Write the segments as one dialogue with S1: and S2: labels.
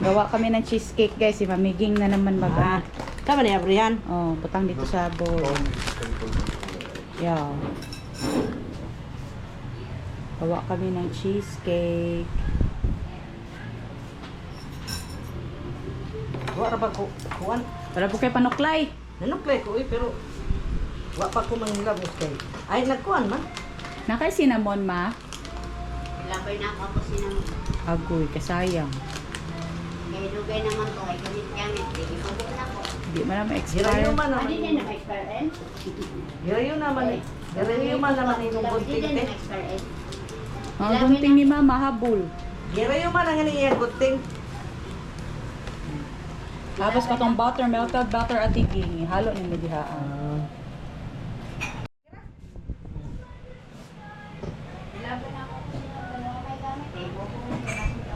S1: Gawa kami ng cheesecake guys. Si Mamiging na naman mag
S2: Tama na yan.
S1: Oh, butang dito sa bowl. Yeah. Gawa kami ng cheesecake.
S2: Wala ba ko kuan?
S1: Para po kayo panuklay.
S2: Nanuklay ko pero wa pa ko manghilab kay. Ay nagkuan man.
S1: Nakay cinnamon ma.
S3: Labay na ako cinnamon.
S1: Agoy, kasayang.
S3: Kaya dugay naman to ay gamit. Ibubok na ko.
S1: Hindi man naman
S2: Girayo
S1: expire.
S2: man naman.
S3: Hindi din na-expire eh.
S2: Girayo naman. Girayo man naman yung
S3: Hindi
S2: gunting
S3: din
S2: te.
S3: na-expire eh.
S1: Mga gunting ni mama, habol.
S2: Girayo man ang iya gunting.
S1: Tapos katong butter, melted butter at tiging. Halo ni medihaan.
S3: Labay na ako cinnamon. May gamit eh. Ibubok na ko.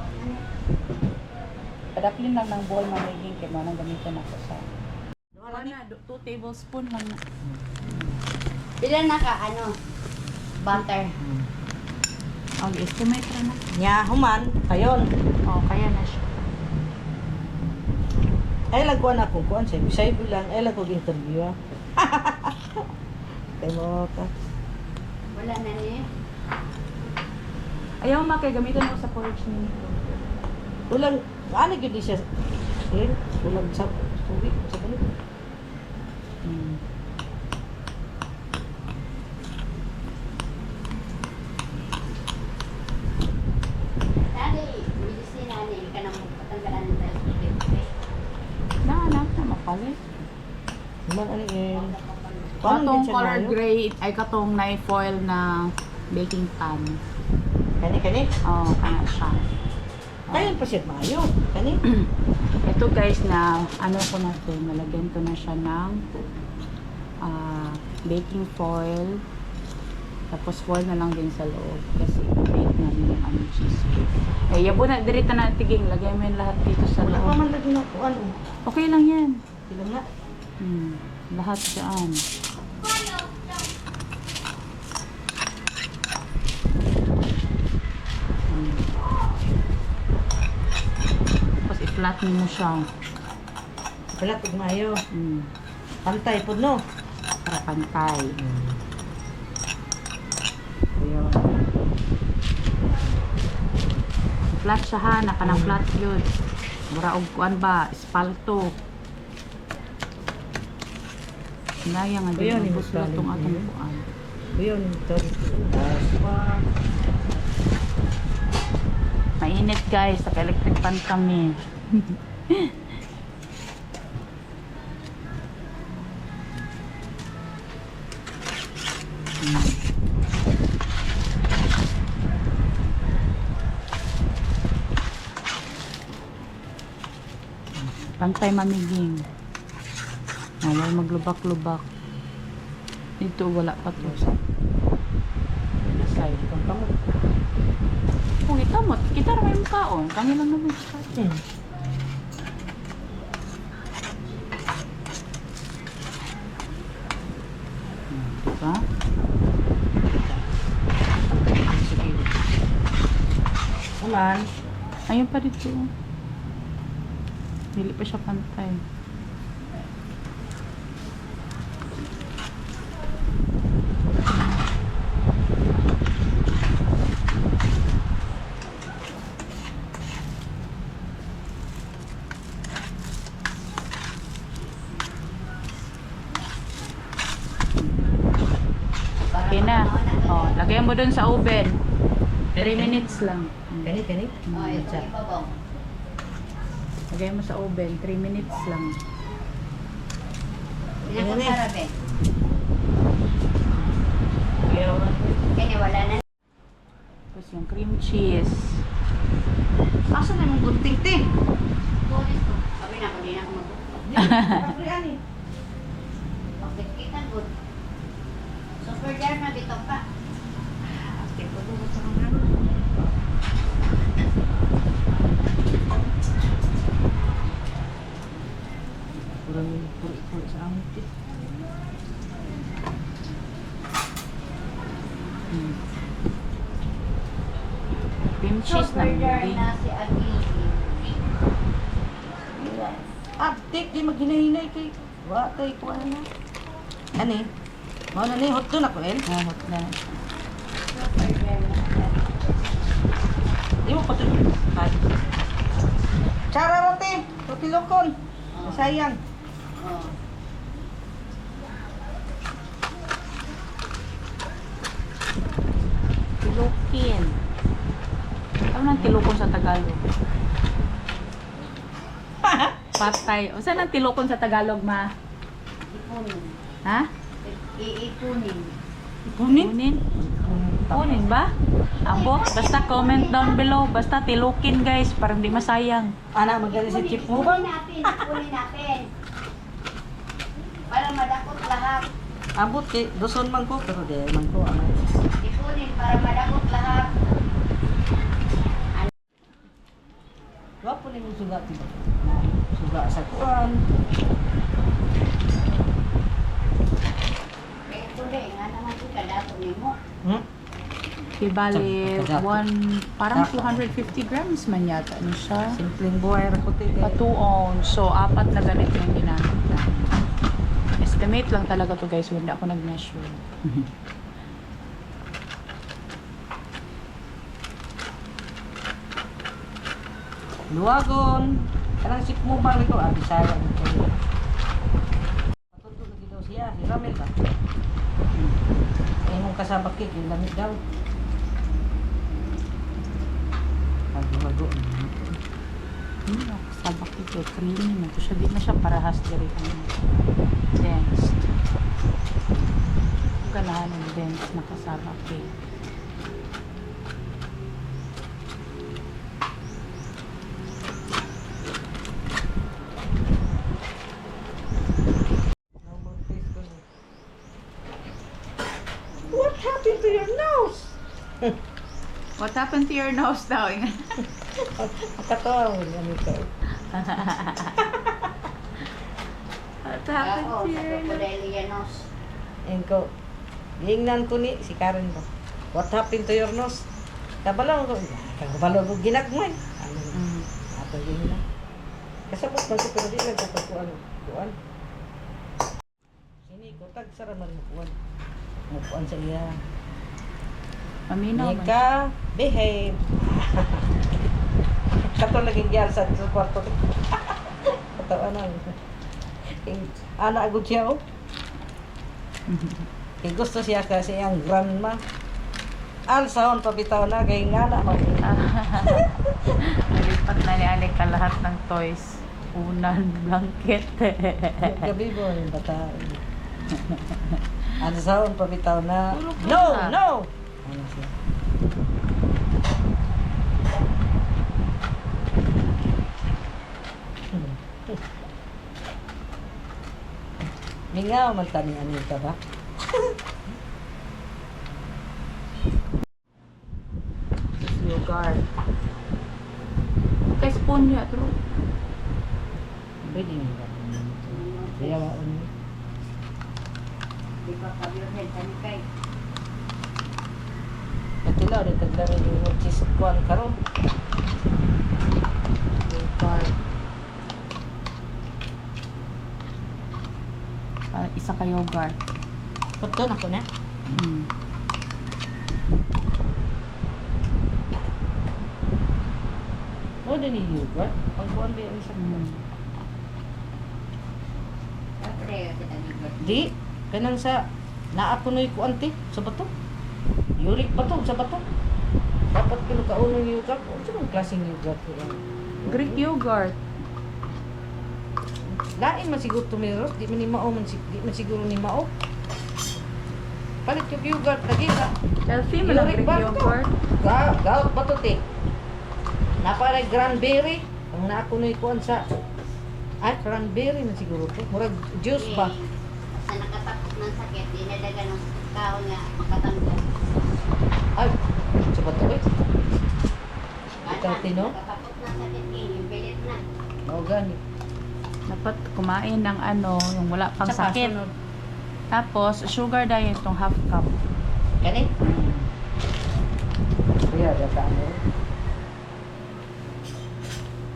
S1: Padaklin lang ng bowl mamiging kay manang gamitan ako sa. Wala na, 2 tablespoon lang na.
S3: Pila na ka ano? Butter.
S1: Okay, estimate ra na.
S2: Nya human kayon.
S1: Oh, kaya na siya.
S2: Ay lagkuan ako kuan sa bisay bilang ay lagko interview. Kay mo ka.
S3: Wala na niya.
S1: Ayaw ma kay gamitan mo sa porridge ni.
S2: Ulang ano gyud siya? Eh, ulang sa tubig sa kanila.
S1: Hmm.
S3: Dali, medicine na niya. Ika nang patanggalan ng diabetes.
S1: Na makalit.
S2: Human ano eh.
S1: Katong color gray ay katong na foil na baking pan.
S2: Kani.
S1: Oh, kana siya.
S2: Kayon pa siya maayo. Kani.
S1: Ito guys na ano ko na to, nalagyan ko na siya ng baking foil. Tapos foil na lang din sa loob kasi bake na yung ano cheesecake. Eh, yabo na dirita na tiging, lagay mo yung lahat dito sa
S2: Wala pa
S1: loob.
S2: man lagi na kuan.
S1: Okay lang yan.
S2: Sila nga.
S1: Lahat dyan. Tapos i-flat mo siya.
S2: Wala pag maayo.
S1: Mm.
S2: Pantay pod no.
S1: Para pantay.
S2: Ayun.
S1: Flat siya ha, nakanang flat yun. Mura og kuan ba, espalto. Naya nga
S2: Ayun,
S1: din
S2: yung
S1: buslo tong
S2: flat.
S1: atong kuan.
S2: Ayun to.
S1: Mainit guys, sa electric pan kami. Pantay mamiging. Wala maglubak-lubak. Dito wala pa to. Side kang kamot. Kung itamot, kita rin yung kaon. Kami lang naman sa atin. Diba? Sige.
S2: Human.
S1: Ayun pa dito. Dili pa siya pantay. Okay na. Oh, lagyan mo dun sa oven. 3 minutes lang.
S2: Kani.
S3: Oh, ito ibabong.
S1: Lagyan mo sa oven. 3 minutes lang.
S3: Pinakasarap eh.
S2: Ayaw na.
S3: Kaya wala na.
S1: Tapos yung cream cheese.
S2: Asa na yung gunting te?
S3: Kunin ko. Sabi na ako, di na ako magbubukas.
S2: Kapre ani.
S3: Pagkikita good. Super jar na dito pa.
S2: Ate ko do sa mga. Pura sa amot.
S1: Cream cheese na
S3: Super jar
S1: hindi.
S3: na si Agili.
S2: tik, di maghinahinay kay. Watay ko na. Ani? Mao na ni hot doon ako, El.
S1: Nahot na.
S2: Di mo pa ito. Ay. Tsara rote. Rote lokon. Sayang.
S3: Oh.
S1: Tilukin. Ano nang tilukon sa Tagalog? Patay. O saan ang tilukon sa Tagalog, ma?
S3: Ipunin.
S1: Ha?
S3: Iipunin.
S2: Kunin?
S1: Kunin? Kunin ba? Abo, basta comment down below. Basta tilukin, guys, para hindi masayang.
S2: Ana, magaling si Chip mo ba?
S3: Ipunin natin. Para madakot lahat.
S2: Abot kay doson man ko pero di man ko ano.
S3: Ipunin para madakot lahat.
S2: Wa po ni mo suga tiba. Suga sa kuan.
S3: Ito din, nga naman ito kadato ni mo.
S1: Ibali,
S2: Kadato.
S1: parang
S2: Dato.
S1: 250 grams man yata ni siya.
S2: Simpleng buhay ra ko ti.
S1: Pa 2 ounce. So, 4 na ganit yung ginamit na. Estimate lang talaga to guys. Hindi ako nag-measure.
S2: Luwagon. Kanang sip mo bang nito Bisaya nito. Patuto lagi daw siya, si Ramel ba? Mong kasabak kik, yung lamig daw. Mago-mago.
S1: Sabak ito. Creamy na to siya. Di na siya parahas diri kang dense. Ganahan ng dense na kasabak eh.
S2: What happened to your nose?
S1: What happened to your nose daw?
S2: Nakatawa mo yan ito.
S1: What
S3: Ako, sa Crocodilianos.
S2: Yan ko. Gingnan ko ni si Karen ba? What happened to your nose? Kabalo ko. Kabalo ko ginagmay. Ano? Ato yun na. Kasabot man ko pero di lang kapag kuan. Kuan. Ini ko tag saraman mo kuan. Mo kuan sa iya.
S1: Paminaw man.
S2: Nika, behave. Kato laging gyal sa kwarto. Katawa na. Anak agad siya oh. Kay gusto siya kasi ang grandma. Alsaon pabitaw na kay nga na mo.
S1: Nalipat na ni Alec ka lahat ng toys. Unan, blanket.
S2: Gabi mo yung bata. Alsaon pabitaw na.
S1: Tulog
S2: No,
S1: na.
S2: no. Ano siya? Mingaw man tani ani ka ba?
S1: Lugar. Kay spoon niya, bro.
S2: Pwede nga ba? Kaya waon mo.
S3: Di ba kabiyohin kami kay.
S2: Natilaw, nagtagdami yung cheese kuan karon.
S1: Lugar. Isa ka yogurt.
S2: Pagton ako na.
S1: Mm.
S2: O, din yung yogurt. Pagkuhan ba yung isang
S1: Mm.
S3: Siyempre, kita ligot.
S2: Di, kanang sa naapunoy ko ante sa bato. Yurik bato sa bato. Dapat kilo ka unong yogurt. O, saan klaseng yogurt ko yan?
S1: Greek yogurt.
S2: Lain man siguro tumiros, di man ni mao man di man siguro ni mao. Palit yung yogurt lagi ka.
S1: Healthy man ang
S2: Yurik
S1: Greek
S2: ba ito?
S1: yogurt.
S2: Gout ba to te? Napalay cranberry. Ang naapunoy ko sa cranberry man siguro to. Murag juice ba?
S3: Sa nakatapos ng sakit, dinadaga ng kaon nga makatanggal.
S2: Ay, sa bato eh. Ikaw, Tino?
S3: Nakatapos ng sakit, yung bilit na.
S2: Mao gani.
S1: Dapat kumain ng ano, yung wala pang
S2: Saka
S1: sakit.
S2: sunod.
S1: Tapos, sugar diet tong half cup.
S2: Kani? Kuya, data ano?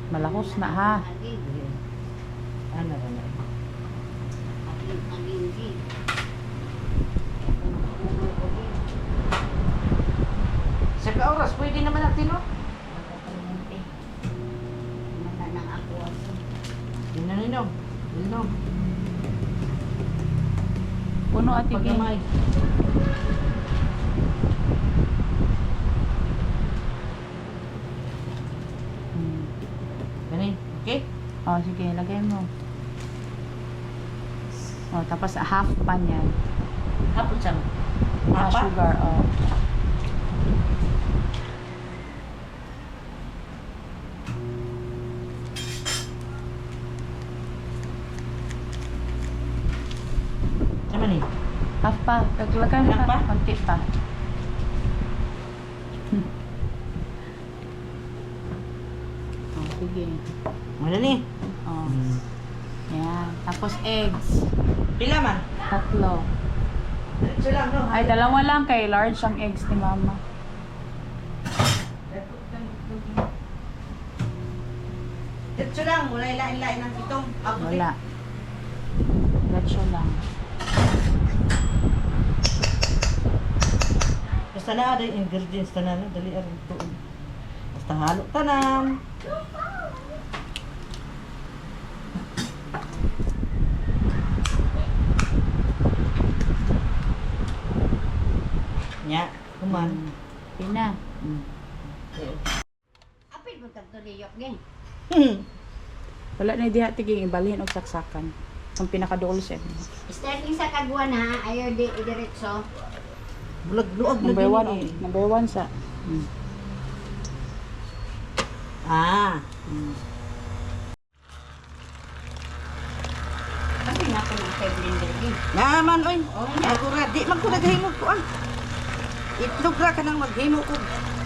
S1: Malakos na ha.
S3: Adi,
S2: Ano ba na?
S3: Aging.
S2: Sa ka-oras, pwede naman natin, no?
S3: Mata ng ako.
S2: Inom.
S1: Puno at tiging.
S2: Pagkamay. Ganin, okay?
S1: Oh, sige, lagay mo. Oh, tapos half pan yan.
S2: Hapon sa
S1: Sugar, oh.
S2: Sama ni?
S1: Half pa. Lagay mo
S2: Half pa?
S1: pa. Konti pa. Oh, sige.
S2: Ano ni?
S1: Oh. Yan. Tapos eggs.
S2: Pila man?
S1: 3.
S2: Diretso lang, no?
S1: Ay, 2 lang kay large ang eggs ni mama.
S2: Diretso lang, wala ilain-lain ng itong.
S1: Wala. Diretso lang.
S2: Basta na ada yung ingredients tanan, dali aron to. Basta halo tanan. Nya, kuman.
S1: Pina.
S3: Apil mo tagto liyok din.
S1: Wala na diha tiging ibalhin og saksakan. Ang pinaka-dulce.
S3: Starting sa kagwan ha, ayaw di idiretso.
S2: Bulag-luag na
S1: Number
S2: din
S1: 1
S2: eh.
S1: Number 1 sa.
S2: Ah,
S3: Kasi nga ko ng kay blender din.
S2: naman oy. Agura di man ko naghimo ko an. Itlog ra ka nang maghimo ko.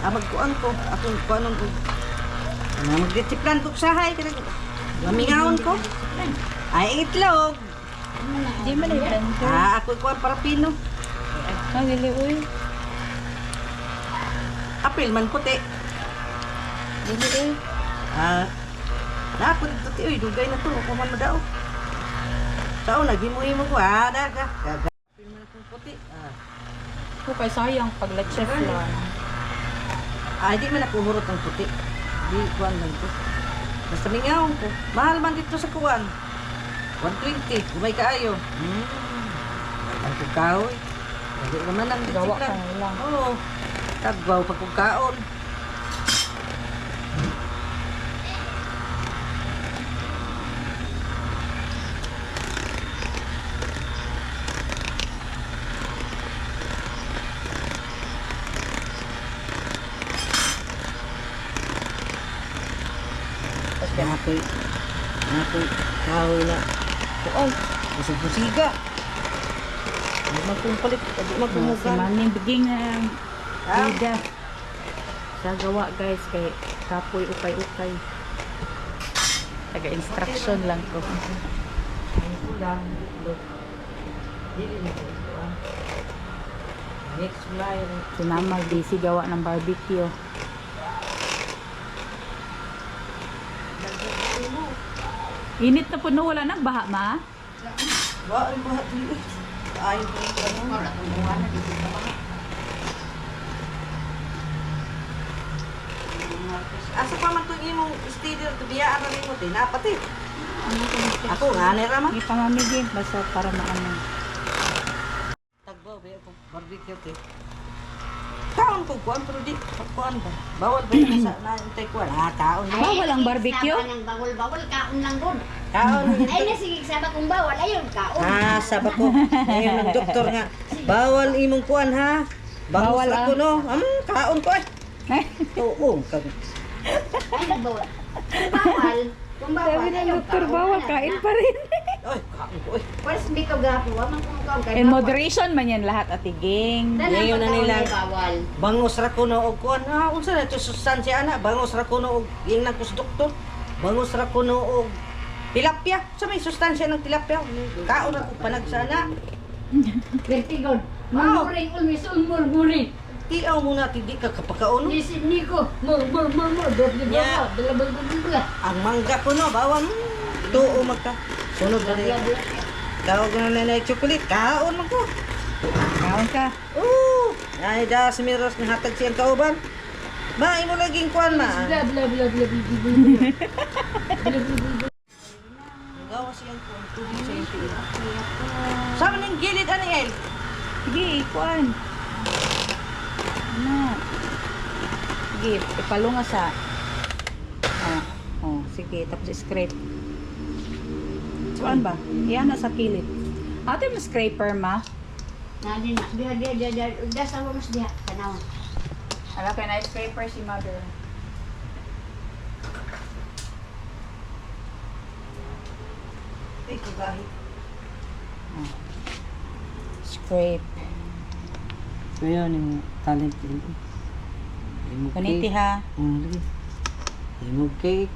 S2: Magkuan ko. Akong kuanon ko. Ana magdisiplan ko sahay kanang mamingawon ko. Ay itlog.
S1: Di man ay blender.
S2: Ako kuan para pino.
S1: Ah, dili uy.
S2: Apil man puti.
S1: Dili uy.
S2: Napo dito ti oy dugay na to ko man madao. Sao naghimo-himo ko ada ka. Apil man akong puti.
S1: Ko kay sayang pag leche flan.
S2: Ay di man ako hurot ng puti. Di kuan lang to. Basta mingawon ko. Mahal man dito sa kuan. 120, umay kaayo. Ang kahoy. Hindi naman ang
S1: Gawa ka
S2: disiplan.
S1: lang.
S2: Oo. Tagwaw pag kaon. Nakoy kahoy na. Kuan. Busig-busiga. Di magkumpalit. Di
S1: Si
S2: magkumugan.
S1: Manny biging na bida. Sa gawa guys kay kapoy ukay-ukay. Taga-instruction lang ko.
S2: Ang kulang. Dili na ko. Next flyer.
S1: Si Mama busy gawa ng barbecue. Init na puno, wala nang baha ma.
S2: Wa ay bahat dili. Ay ko ano.
S3: Wala kang buwan na dito pa.
S2: Asa pa man to imong steady to biyaan ra nimo din napati. Ako nga ni ra man.
S1: Hindi pa mamigin, basta para maano.
S2: Tagbaw ba ako barbecue te. Kaon ko kuan pero di kuan ba. Bawal ba yun sa naantay kuan. Kaon.
S1: Bawal ang barbecue?
S3: Sama ng bawal-bawal, kaon lang doon.
S2: Kaon.
S3: Ay, nasigig sama kong bawal, ayun, kaon.
S2: Sabi ko, ngayon ng doktor nga, bawal imong kuan ha.
S1: Bawal,
S2: Bawal ako no. Kaon ko ay. Oo,
S3: Ay, nagbawal. Kung bawal, ayaw, kaon.
S1: pa rin.
S2: Ay, kaon ko ay.
S3: Pwes, hindi ko gapo, wamang kung kaon.
S1: In moderation man yan lahat atiging.
S2: Ngayon na nila.
S3: Bawal.
S2: Bangos ra ko no og kuan. Unsa na to sustansya ana? Bangos ra ko no og ing nagkus doktor. Bangos ra ko no og tilapia. Sa may sustansya ng tilapia. Kaon ra ko panagsana.
S3: Vertigon.
S2: Wow.
S3: Murmuring, ulmis, ulmurmuring.
S2: Tiaw mo na hindi ka kapakaon.
S3: Nisin Nico, mur, doble
S2: Yeah.
S3: dalabang gugula.
S2: Ang mangga ko no bawal. Tuo magka. Sunod na rin. Kaon ko na nanay chocolate. Kaon mo ko.
S1: Kaon ka.
S2: Ay, da si Miros ng hatag siyang kauban. Ma, imo laging kuan ma.
S3: Blah, blah, blah, blah, blah, blah, blah.
S2: Gawa siyang kuan. Tubig sa ito. Sama ng gilid, ani El?
S1: Sige, ikuan. Ano? Sige, ipalunga sa... sige. Tapos scrape. Kuan ba? Iyan na sa kilid. Ate mo scraper, ma?
S3: Nadi na. Dia. Udah sama mas dia. Tanaw.
S1: Ala kay na scraper si mother.
S2: Ay, kugahi.
S1: Scrape.
S2: Kaya ni talent din. Imo
S1: Kuniti ha.
S2: Imo cake.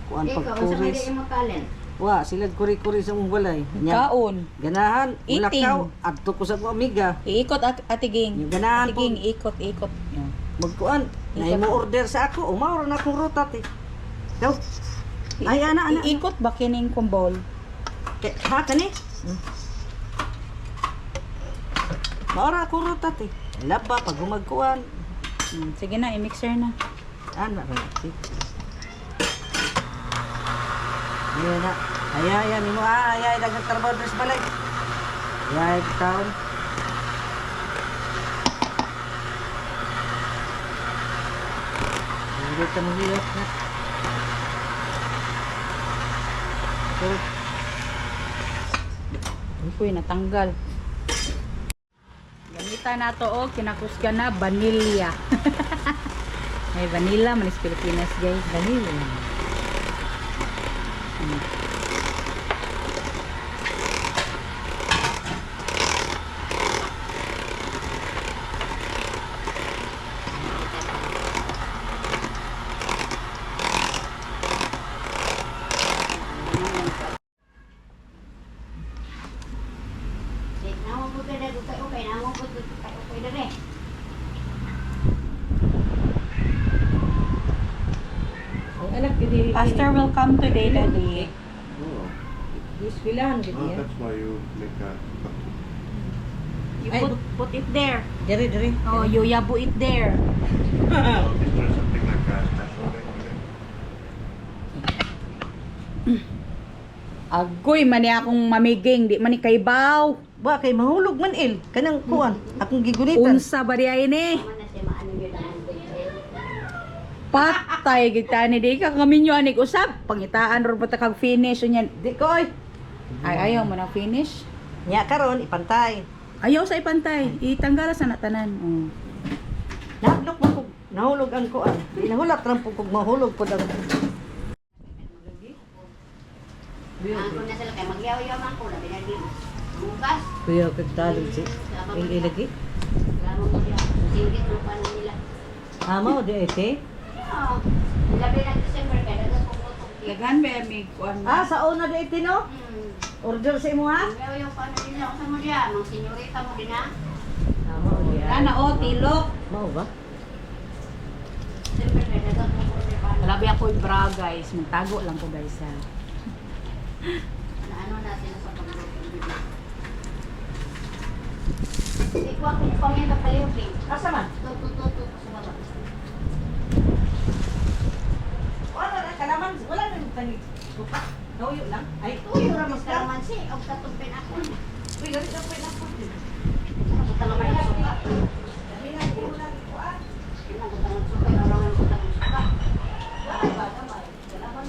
S2: Kuan
S3: Ikaw, sa
S2: pagkuris.
S3: mga makalan.
S2: Wa, sila kuri-kuri sa mong balay.
S1: Kaon.
S2: Ganahan,
S1: Eating.
S2: ulakaw, adto ko sa mga amiga.
S1: Iikot atiging.
S2: Yung ganahan
S1: Atiging,
S2: po.
S1: ikot. Yan.
S2: Magkuan, na
S1: Ikot.
S2: imo order sa ako, umawra na akong rutat eh. Daw. Ay, ana.
S1: Iikot ba kining kumbol?
S2: Ha, kani? Maura akong rutat eh. Laba, pag gumagkuan.
S1: Sige na, i-mixer na.
S2: Ano ba? Ayan na. Ayan, imo ayan, dagang trabaho sa balay. Ayan, taon. Hindi ka maghilot na. Pero,
S1: Uy, natanggal. Gamitan na to og kinakusga na vanilla. May vanilla manis Pilipinas, guys.
S2: vanilla.
S3: Nawa po ka na ukay. Nawa po ukay na rin.
S2: Anak, hindi.
S1: Pastor will come today, Daddy.
S4: Oh,
S2: Iswilahan, gid
S4: oh,
S2: yan.
S4: that's why you make a
S1: You
S2: Ay,
S1: put it there.
S2: Diri.
S1: Oh, you yabu it there.
S4: orchestra, something like that. That's what they
S1: Agoy, mani akong mamiging, di mani kaybaw.
S2: Ba, kay mahulog man il. Kanang kuan. Akong gigunitan.
S1: Unsa bariya ini?
S3: Naman na siya maano yun ang
S1: Patay kita ni di ka kami nyo anig usab. Pangitaan ro pa ta kag finish unya.
S2: Di ko, oy.
S1: Ay ayaw mo na finish.
S2: Nya karon ipantay.
S1: Ayaw sa ipantay. Itanggal sa natanan.
S2: Nablok man kog nahulog ang kuan. Di nahulat ram pug mahulog pud ang.
S3: Ako na sila kay magyaw-yaw man ko na binagi. Bukas.
S2: Kuya kag dalog si ilagi.
S3: Laro mo siya. Singgit mo pa nila.
S2: Ama o di ete.
S3: Oo. Labi na December kaya dagat ko putok.
S1: Lagan ba mi kuan?
S2: Sa una di ete no? Order sa imo ha?
S3: Magyaw-yaw pa na nila. Kung mo diya, mga senyorita mo din ha.
S2: Ama o di.
S1: Ana o tilok.
S2: Mao ba?
S3: December kaya dagat ko putok pa na.
S1: Labi ako bra guys. Magtago lang ko guys ha.
S3: Ano natin sa pagluto. Ikaw kung pangyan ka pala yung pink.
S2: Asa man?
S3: Tutututu sa baba.
S2: Wala na kalaman, wala na tani. Supa. Nauyo lang. Ay,
S3: Tuyo ra mas kalamansi. O katumpin ako.
S2: Uy, gari na pa na po.
S3: Ako talaga yung suka.
S2: Dali na ko na kuan.
S3: Ako talaga yung suka. Orang ang suka.
S2: Ay, ba naman. Kalaman.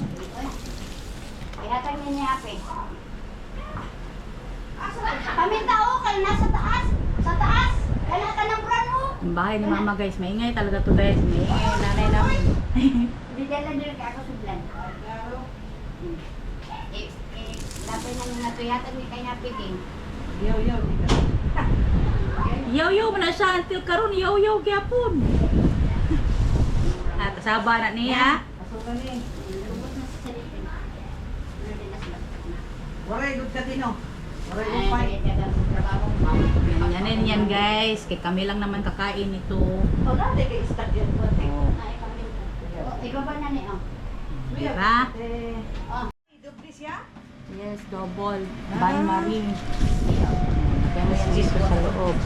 S3: Ay, hatag niya niya ape. Paminta o, kaya nasa taas. Sa taas. Kaya ka ng brand o.
S1: Ang bahay ni mama guys. Maingay talaga to guys. Maingay yung nanay namin.
S3: Hindi dala dala ka ako sublan. Lapay na nga to yatag ni kanya piging.
S2: Yaw.
S1: Yaw mo na siya until karon yaw gyapon. At kasaba na niya.
S2: Asukan ni.
S3: Lubot na sa salipin. Ano din na sila.
S2: Waray gud ka tino. Waray
S3: Ay,
S2: upay.
S3: kaya trabaho mo.
S1: Yan guys. Kay kami lang naman kakain ito.
S2: O dati kay stock yan po.
S3: Ay, kami. Ibaba na niya.
S1: Diba?
S3: Oh.
S1: Yes, double. Bain-marie. Lagyan mo yan dito sa loob.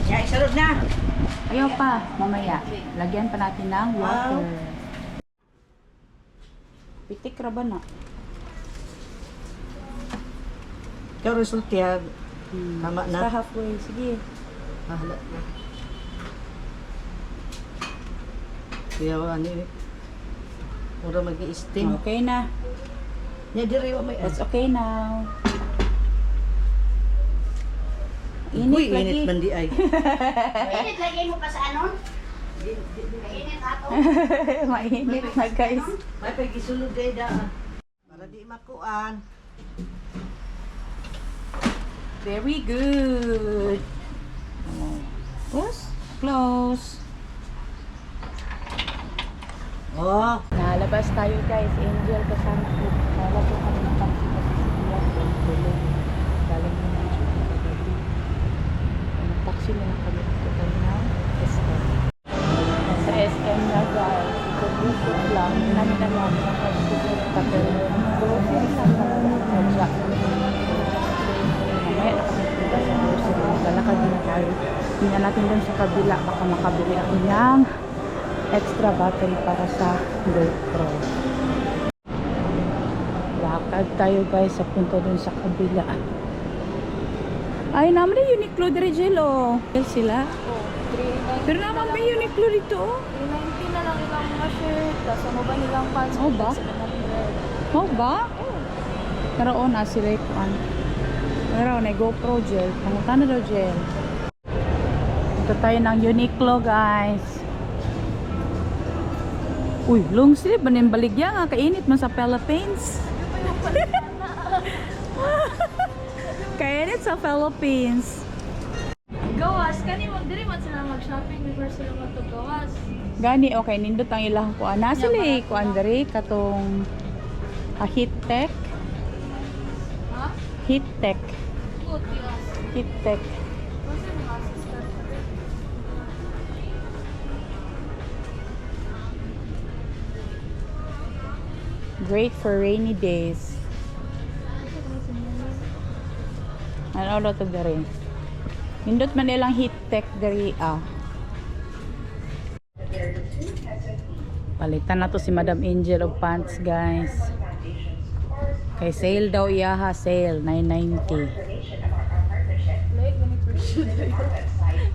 S2: Ya, isalod na.
S1: Ayaw pa, mamaya. Lagyan pa natin ng water. Pitik ra ba na?
S2: Ikaw resulti ha. Tama na.
S1: Basta halfway. Sige.
S2: Mahala na. Kaya ano eh. Mura mag-i-steam.
S1: Okay na.
S2: Nya diri wa may
S1: That's okay now.
S2: Uy,
S1: Init lagi.
S2: init man di ay.
S3: Init, lagay mo pa sa ano? Init ato.
S1: Mainit na guys.
S2: May pagisulod kay daan. Para di makuan.
S1: Very good. Close. Close.
S2: Oh,
S1: Nalabas tayo guys. Angel kasama ko. Nalabas kami ng taxi kasi si Ian tulog. Galing mo ng shooting kagabi. Taxi na lang kami total na SM. Sa SM na guys. Ito lang. Hindi namin alam na pag-subot ka pero grocery sa kanya. Mamaya nakapunta sa grocery. Lalakad na tayo. Tingnan natin dun sa kabila. Baka makabili ako ng extra battery para sa GoPro. Lakad tayo guys sa punto dun sa kabila. Ay, naman yung Uniqlo dere Jello. Sila. Pero naman may Uniqlo dito. oh.
S5: 390 na lang ilang mga shirt, tapos ano ba nilang pants?
S1: Oh, ba?
S5: 700.
S1: Oh ba? Karoon na sila ikuan. Karoon na GoPro gel. Pangutan na daw gel. Ito tayo ng Uniqlo guys. Uy, long sleeve ba niyang baligya nga? Kainit man sa Philippines. Kainit sa Philippines.
S5: Gawas, kani diri man sila mag-shopping before sila matugawas.
S1: Gani, okay, nindot ang ilang kuan. Nasa li, kuan diri, katong heat tech.
S5: Ha?
S1: Heat tech.
S5: Good, yes.
S1: Heat tech.
S5: Kasi mga sister pa rin.
S1: Great for rainy days. Ano to diri? Nindot man ilang heat tech diri Palitan na to si Madam Angel og pants guys. Kay sale daw iyaha, sale 990.
S5: Like, gani per shoe dayo.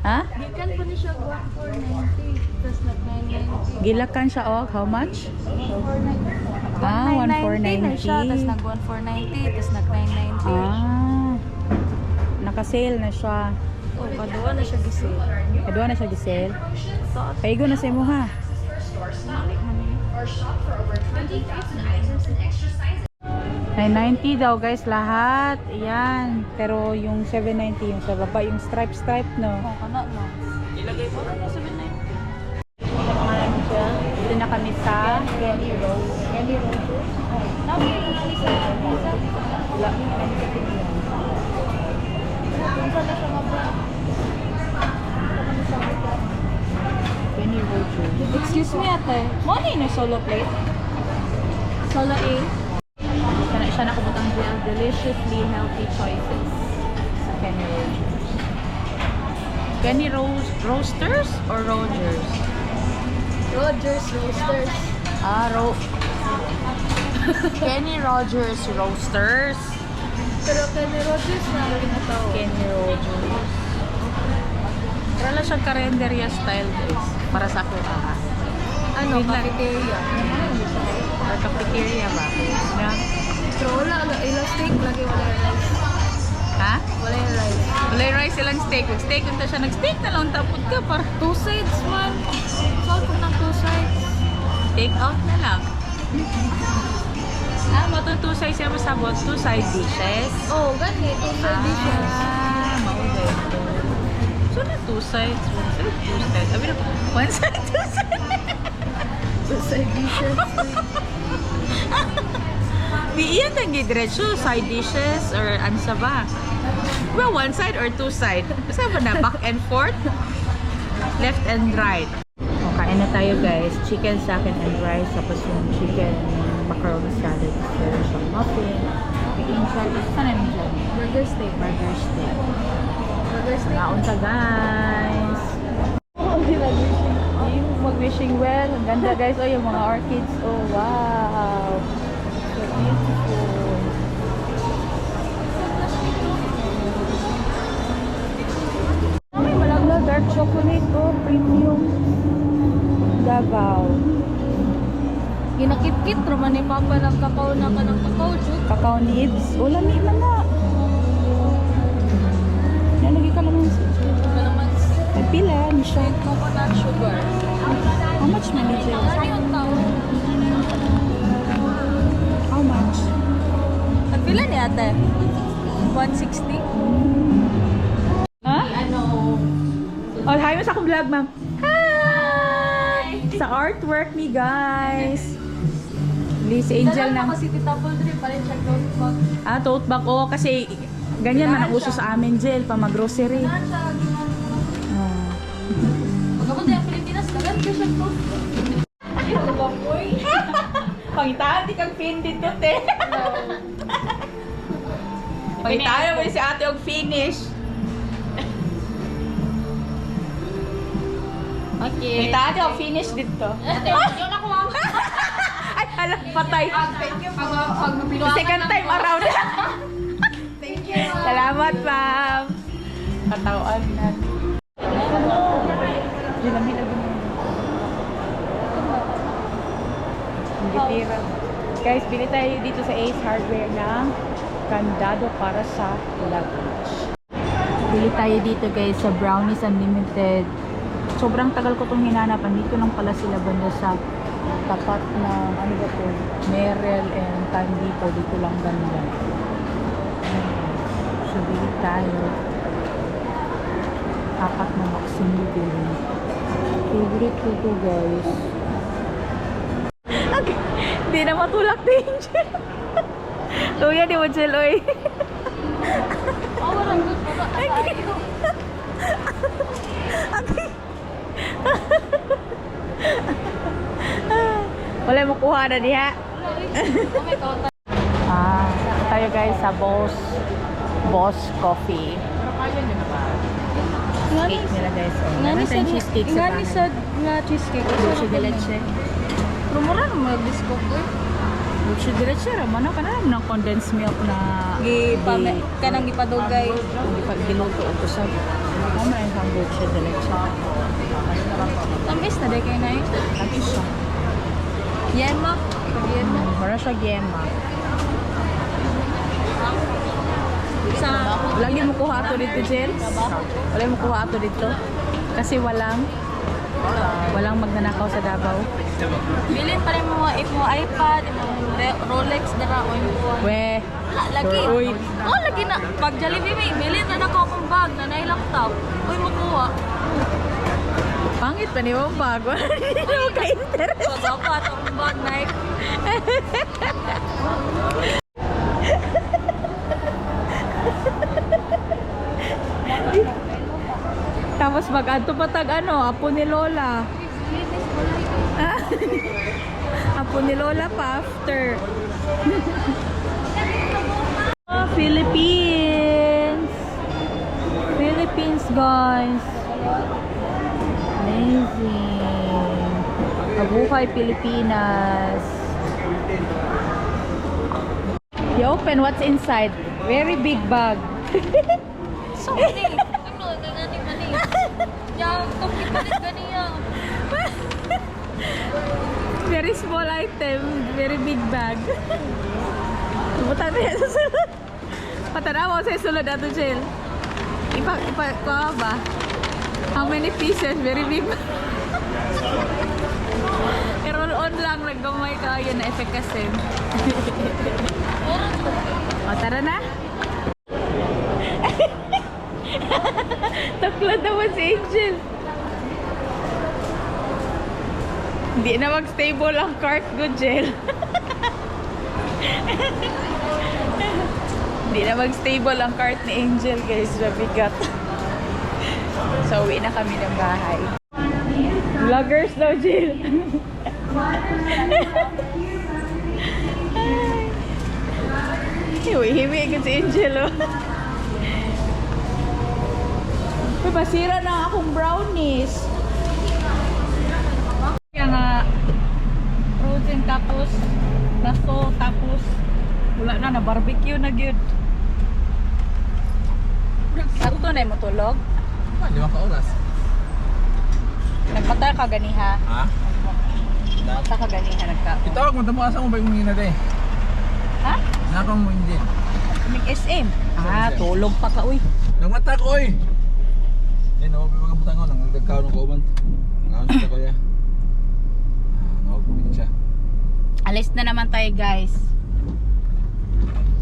S1: Ha?
S5: Gikan pa ni siya 1490, tapos nag-990.
S1: Gilakan siya og how much?
S5: 490.
S1: Ah,
S5: 1490 na siya,
S1: 1490.
S5: tapos nag-1490, tapos nag-990.
S1: Naka-sale na siya.
S5: Oh, kaduwa na siya gising.
S1: Kadua na siya gisale. Kaigo na sa imo ha. Ay, 90 daw guys lahat. Ayan. Pero yung 790 yung sa baba, yung stripe no.
S5: Oh, kana no. Ilagay mo na 790.
S1: Dito na kami sa
S5: Candy Rose. Candy Rose. Nabi na Lisa.
S1: Wala.
S5: Kung saan na siya mabra.
S1: Penny Roger.
S5: Excuse me ate. Mo ni na solo plate? Solo A.
S1: Siya nakabutang deliciously healthy choices sa Kenny Rogers. Kenny Roasters or Rogers?
S5: Rogers Roasters.
S1: Kenny Rogers Roasters.
S5: Pero Kenny Rogers na ang ginatawa.
S1: Kenny Rogers. Para lang siyang karenderya style guys. Para sa ako
S5: Ano,
S1: Wait lang.
S5: cafeteria.
S1: Or cafeteria ba? Na?
S5: Pero wala, ilang steak lagi wala yung rice.
S1: Ha?
S5: Wala yung rice.
S1: Wala yung rice silang steak. Nag-steak unta siya. Nag-steak na lang. Tapos ka para
S5: 2 sides man. Saan ko ng 2 sides?
S1: take out na lang. Mo itong 2 sides yung masabot. 2 side dishes.
S5: Oh, gani. 2 side dishes.
S1: Maugay ito. So na 2 sides. 1 side, 2 sides. Sabi na, 1 side, 2 sides.
S5: 2 side dishes.
S1: Di iyan nang diretso, side dishes or ansa ba? Well, 1 side or 2 side? Basta ba na? Back and forth? Left and right. O, kain na tayo guys. Chicken sa akin and rice. Tapos yung chicken macaroni salad. Meron siyang muffin. Angel, saan namin dyan?
S5: Burger steak.
S1: Burger steak.
S5: Burger steak.
S1: Naunta guys!
S5: Oh, di nag-wishing.
S1: Yung mag-wishing well. Ang ganda guys. Oh, yung mga orchids. Oh, wow! So beautiful. Ay, malagla. Dark chocolate. Oh, premium. Davao.
S5: Ginakit-kit, raman ni Papa ng kakao na ka ng kakao, Jud.
S1: Cacao nibs. Oh, lami man na. Nalagay ka lang sa
S5: Ito naman,
S1: Ay, pila ni siya.
S5: sweet coconut sugar.
S1: How much man ni siya?
S5: Ano yung tao?
S1: How much?
S5: Nagpila ni ate? 160?
S1: Ha?
S3: Ano?
S1: Oh, hi mo sa akong vlog, ma'am. Hi! Sa artwork ni guys. Liz Angel
S5: Dala
S1: na.
S5: ko si Tita Poldri, parin siya close bag.
S1: Ah, tote bag. Oh, kasi ganyan man ang uso sa amin, Jill. Pa mag-grocery.
S5: Saan siya?
S1: Ah.
S5: Pagkabot yung Pilipinas, kagan siya siya close. Ay, magababoy.
S1: Pangitaan, di kang pin dito, te. Pangitaan mo si ate og finish.
S5: Okay.
S1: Pangitaan di og finish dito.
S5: Ate, yun ako ma'am.
S1: Ay, alam, patay.
S5: Thank you po. Pag mapinuha
S1: Second time around.
S5: Thank you.
S1: Salamat, ma'am. Katawan na. Ginamit ako mo. Hindi tira. Guys, bili tayo dito sa Ace Hardware ng kandado para sa luggage. Bili tayo dito guys sa Brownies Unlimited. Sobrang tagal ko itong hinanapan. Dito lang pala sila banda sa tapat ng ano ba to? Merrell and Tan dito. Dito lang banda. So, bili tayo. Apat na vaccine bili. Favorite ko to guys. Okay. Hindi na matulak din Angel. Luya di mo Angel, oy.
S5: Oh, walang good.
S1: Okay. Wala mo kuha na diha.
S5: Oh my God.
S1: Ito tayo guys sa Boss Coffee. Cake nila guys. Oh. Meron tayong cheesecake sa
S5: Ngani
S1: kanan.
S5: nga cheesecake.
S1: Dulce de leche.
S5: Pero mura naman mag-disco ko.
S1: Dulce de leche. Ramana ka na ng condensed milk na
S5: Kanang ipadugay.
S1: Hindi pa ginuto o kusag. Ano na yung dulce de leche?
S5: Tamis na day kayo na yun.
S1: Lagi siya.
S5: Yema. Yema.
S1: Para siya yema.
S5: Sa
S1: Lagi mo kuha ato dito, Jill. Wala mo kuha ato dito. Kasi walang magnanakaw sa Davao.
S5: bilin pa rin mga iPad, Rolex, dara o yung buwan.
S1: We.
S5: Lagi.
S1: Sure, uy.
S5: Oh, lagi na. Pag Jollibee may bilin na nako akong bag na nay laptop. Uy, makuha.
S1: Pangit pa ni mo bago. Hindi mo ka-interest.
S5: Pag-apat akong bag na
S1: Tapos mag-adto pa tag apo ni Lola. Apo ni Lola pa after. Philippines! Philippines, guys! Amazing! Mabuhay Pilipinas! You open what's inside. Very big bag.
S5: So, mani. Ano, nananing mani. Yang, kapipalit ganiya.
S1: Very small item. Very big bag. Buta na yan sa sulod. Patanaw sa sulod ato, Jill. Kuha ba? How many pieces? Very big bag. I-roll on lang. Naggamay ka. Yan na effect kasi. O, tara na. Taklad naman si Angel. Hindi na mag-stable ang cart ko, Jill. Hindi na mag-stable ang cart ni Angel, guys. Mabigat. So, uwi na kami ng bahay. Vloggers daw, Jill. Uy, himi agad si Angel, oh. Uy, masira na akong brownies. Kaya nga, frozen tapos, naso tapos, wala na, na-barbecue na gyud. Sakto na yung matulog.
S6: 5 ka oras.
S1: Nagpata ka ganiha.
S6: Ha?
S1: Nagpata ka ganiha, nagka.
S6: Itawag mo, tamaasa mo ba yung hina day?
S1: Ha?
S6: Nakang mo hindi.
S1: Kaming SM. Ah, tulog pa ka, uy.
S6: Nangmata ko oy! Yan, nawag mga butang ko, nangagkakaw ng kauban. Nangawan siya ko ya. Nawag ko siya.
S1: Alis na naman tayo, guys.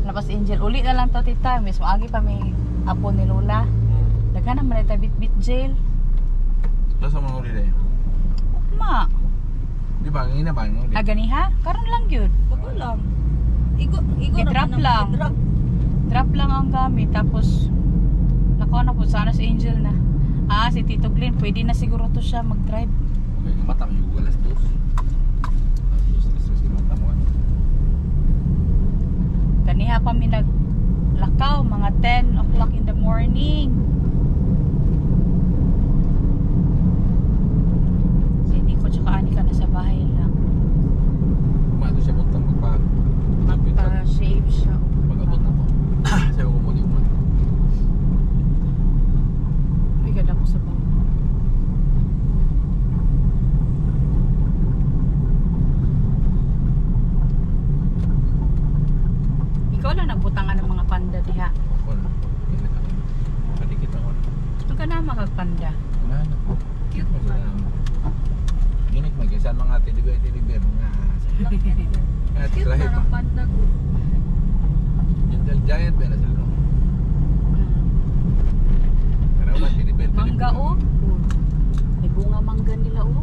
S1: Labas Angel. Uli na lang to, tita. Mismo agi pa may apo ni Lola. Daghan naman ito, bit-bit jail.
S6: Saan mo uli day?
S1: Ukma.
S6: Di ba, ngina ba yung uli?
S1: Ah, ganiha? Karon lang yun.
S2: Bago lang. Igo
S1: I-drop lang. Drop lang ang gamit. Tapos, nakuha na po. Sana si Angel na. Ah, si Tito Glenn. Pwede na siguro to siya mag-drive.
S6: Okay, mata mo yung alas 2. Alas 2, mata mo.
S1: Kaniha pa mi naglakaw. Mga 10 o'clock in the morning. Si Nico tsaka Anika na sa bahay lang.
S6: Kumato siya puntang
S1: Magpa-shave siya.
S6: Pag-abot na ko. Sabi ko mo di mo.
S1: Ay, ganda ko sa bawah. Ikaw lang nagbutangan ng mga panda diha.
S6: Wala. Kadikit ako.
S1: Ang ka na magpanda.
S6: Wala na po. Cute mo sila. Unique mag-isan mga tiliber nga. At
S5: Cute
S6: lahit
S5: na
S6: pa.
S5: ng panda ko.
S6: Gentle giant ba na sila no? Pero ba tiliber?
S1: Mangga oh. May bunga mangga nila oh.